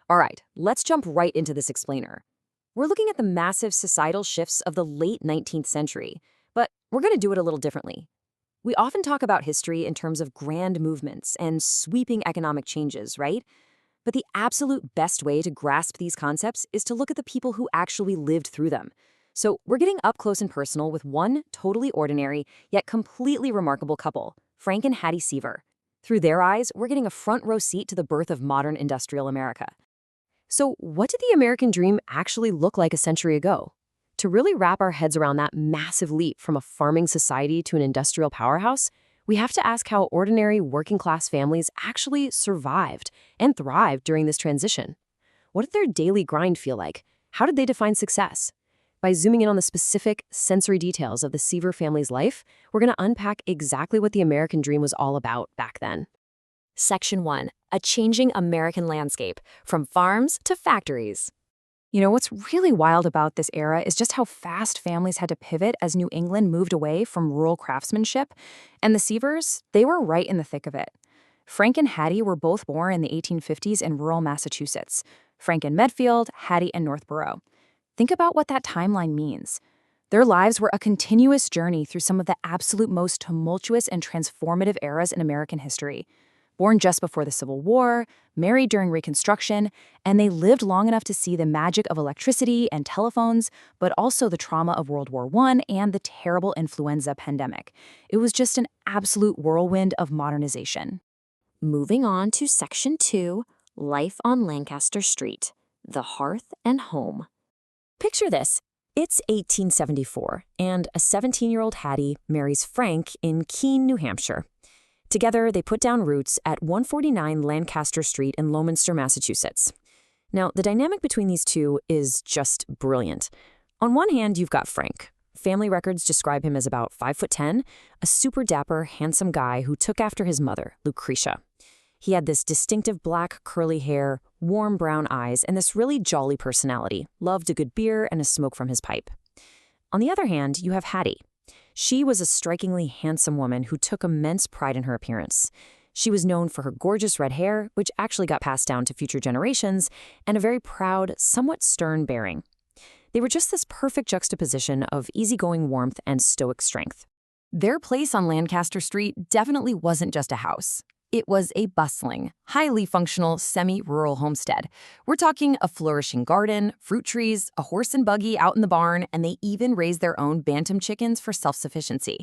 All right, let's jump right into this explainer. We're looking at the massive societal shifts of the late 19th century, but we're going to do it a little differently. We often talk about history in terms of grand movements and sweeping economic changes, right? But the absolute best way to grasp these concepts is to look at the people who actually lived through them. So we're getting up close and personal with one totally ordinary, yet completely remarkable couple, Frank and Hattie Seaver. Through their eyes, we're getting a front row seat to the birth of modern industrial America. So what did the American dream actually look like a century ago? To really wrap our heads around that massive leap from a farming society to an industrial powerhouse, we have to ask how ordinary working-class families actually survived and thrived during this transition. What did their daily grind feel like? How did they define success? By zooming in on the specific sensory details of the Seaver family's life, we're going to unpack exactly what the American dream was all about back then. Section 1. A changing American landscape, from farms to factories. You know, what's really wild about this era is just how fast families had to pivot as New England moved away from rural craftsmanship. And the Seavers, they were right in the thick of it. Frank and Hattie were both born in the 1850s in rural Massachusetts. Frank in Medfield, Hattie in Northborough. Think about what that timeline means. Their lives were a continuous journey through some of the absolute most tumultuous and transformative eras in American history. Born just before the Civil War, married during Reconstruction, and they lived long enough to see the magic of electricity and telephones, but also the trauma of World War I and the terrible influenza pandemic. It was just an absolute whirlwind of modernization. Moving on to Section 2, Life on Lancaster Street, the hearth and home. Picture this. It's 1874, and a 17-year-old Hattie marries Frank in Keene, New Hampshire. Together, they put down roots at 149 Lancaster Street in Leominster, Massachusetts. Now, the dynamic between these two is just brilliant. On one hand, you've got Frank. Family records describe him as about 5'10", a super dapper, handsome guy who took after his mother, Lucretia. He had this distinctive black curly hair, warm brown eyes, and this really jolly personality, loved a good beer and a smoke from his pipe. On the other hand, you have Hattie. She was a strikingly handsome woman who took immense pride in her appearance. She was known for her gorgeous red hair, which actually got passed down to future generations, and a very proud, somewhat stern bearing. They were just this perfect juxtaposition of easygoing warmth and stoic strength. Their place on Lancaster Street definitely wasn't just a house. It was a bustling, highly functional, semi-rural homestead. We're talking a flourishing garden, fruit trees, a horse and buggy out in the barn, and they even raised their own bantam chickens for self-sufficiency.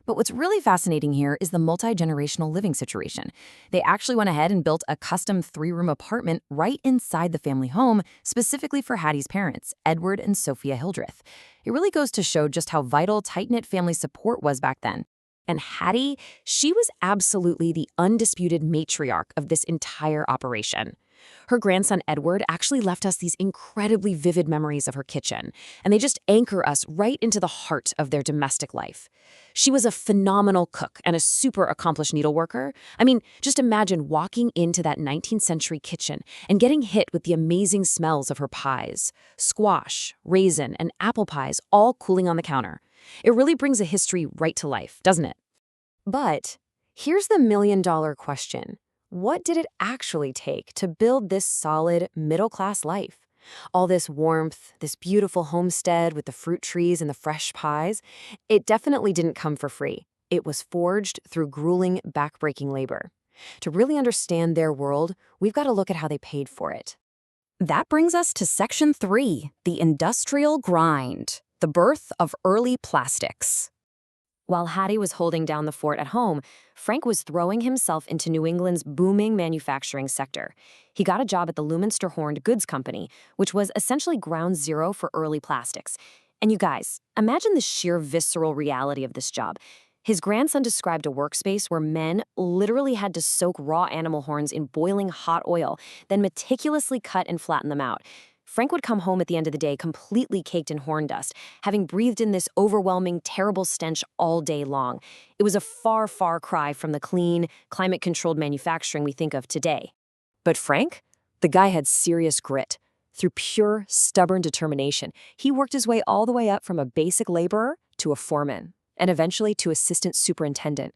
But what's really fascinating here is the multi-generational living situation. They actually went ahead and built a custom 3-room apartment right inside the family home, specifically for Hattie's parents, Edward and Sophia Hildreth. It really goes to show just how vital tight-knit family support was back then. And Hattie, she was absolutely the undisputed matriarch of this entire operation. Her grandson Edward actually left us these incredibly vivid memories of her kitchen, and they just anchor us right into the heart of their domestic life. She was a phenomenal cook and a super accomplished needleworker. I mean, just imagine walking into that 19th century kitchen and getting hit with the amazing smells of her pies, squash, raisin, and apple pies all cooling on the counter. It really brings a history right to life, doesn't it? But here's the million-dollar question. What did it actually take to build this solid, middle-class life? All this warmth, this beautiful homestead with the fruit trees and the fresh pies, it definitely didn't come for free. It was forged through grueling, back-breaking labor. To really understand their world, we've got to look at how they paid for it. That brings us to Section 3, the industrial grind, the birth of early plastics. While Hattie was holding down the fort at home, Frank was throwing himself into New England's booming manufacturing sector. He got a job at the Leominster Horned Goods Company, which was essentially ground zero for early plastics. And you guys, imagine the sheer visceral reality of this job. His grandson described a workspace where men literally had to soak raw animal horns in boiling hot oil, then meticulously cut and flatten them out. Frank would come home at the end of the day completely caked in horn dust, having breathed in this overwhelming, terrible stench all day long. It was a far, far cry from the clean, climate-controlled manufacturing we think of today. But Frank? The guy had serious grit. Through pure, stubborn determination, he worked his way all the way up from a basic laborer to a foreman, and eventually to assistant superintendent.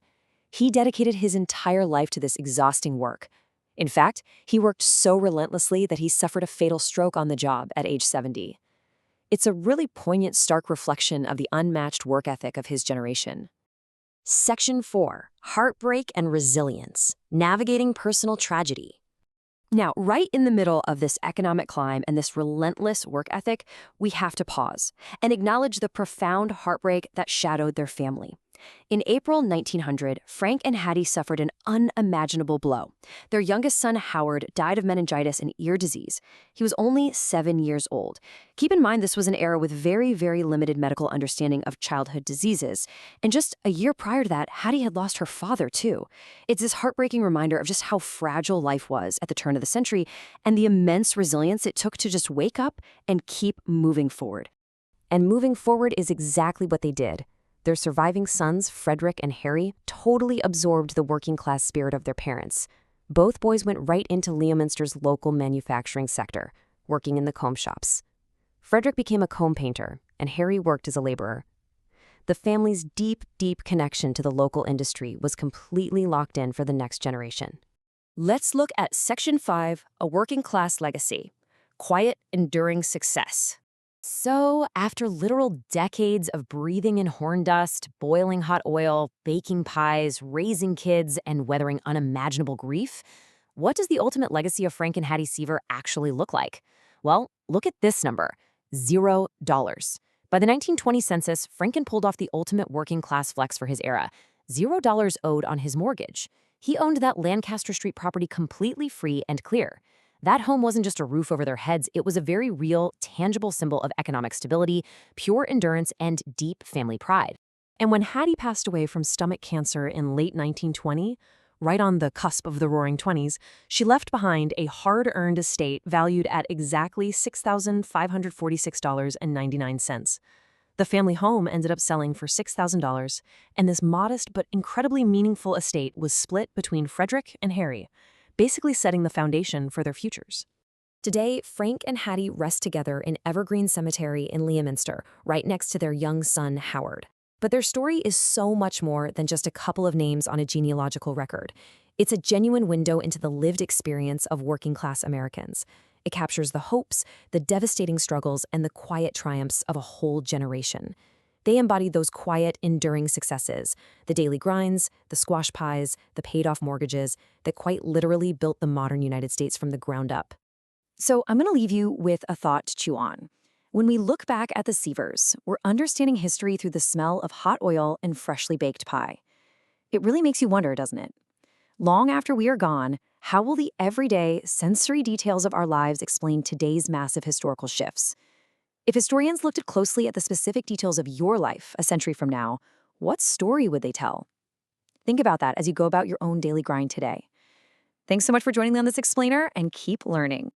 He dedicated his entire life to this exhausting work. In fact, he worked so relentlessly that he suffered a fatal stroke on the job at age 70. It's a really poignant, stark reflection of the unmatched work ethic of his generation. Section 4. Heartbreak and Resilience. Navigating Personal Tragedy. Now, right in the middle of this economic climb and this relentless work ethic, we have to pause and acknowledge the profound heartbreak that shadowed their family. In April 1900, Frank and Hattie suffered an unimaginable blow. Their youngest son, Howard, died of meningitis and ear disease. He was only 7 years old. Keep in mind, this was an era with very, very limited medical understanding of childhood diseases. And just a year prior to that, Hattie had lost her father, too. It's this heartbreaking reminder of just how fragile life was at the turn of the century and the immense resilience it took to just wake up and keep moving forward. And moving forward is exactly what they did. Their surviving sons, Frederick and Harry, totally absorbed the working-class spirit of their parents. Both boys went right into Leominster's local manufacturing sector, working in the comb shops. Frederick became a comb painter, and Harry worked as a laborer. The family's deep, deep connection to the local industry was completely locked in for the next generation. Let's look at Section 5, a working-class legacy. Quiet, enduring success. So, after literal decades of breathing in horn dust, boiling hot oil, baking pies, raising kids, and weathering unimaginable grief, what does the ultimate legacy of Frank and Hattie Seaver actually look like? Well, look at this number, $0. By the 1920 census, Franken pulled off the ultimate working-class flex for his era, $0 owed on his mortgage. He owned that Lancaster Street property completely free and clear. That home wasn't just a roof over their heads, it was a very real, tangible symbol of economic stability, pure endurance, and deep family pride. And when Hattie passed away from stomach cancer in late 1920, right on the cusp of the Roaring Twenties, she left behind a hard-earned estate valued at exactly $6,546.99. The family home ended up selling for $6,000, and this modest but incredibly meaningful estate was split between Frederick and Harry, basically setting the foundation for their futures. Today, Frank and Hattie rest together in Evergreen Cemetery in Leominster, right next to their young son, Howard. But their story is so much more than just a couple of names on a genealogical record. It's a genuine window into the lived experience of working-class Americans. It captures the hopes, the devastating struggles, and the quiet triumphs of a whole generation. They embodied those quiet, enduring successes, the daily grinds, the squash pies, the paid-off mortgages that quite literally built the modern United States from the ground up. So I'm going to leave you with a thought to chew on. When we look back at the Seavers, we're understanding history through the smell of hot oil and freshly baked pie. It really makes you wonder, doesn't it? Long after we are gone, how will the everyday, sensory details of our lives explain today's massive historical shifts? If historians looked closely at the specific details of your life a century from now, what story would they tell? Think about that as you go about your own daily grind today. Thanks so much for joining me on this explainer, and keep learning.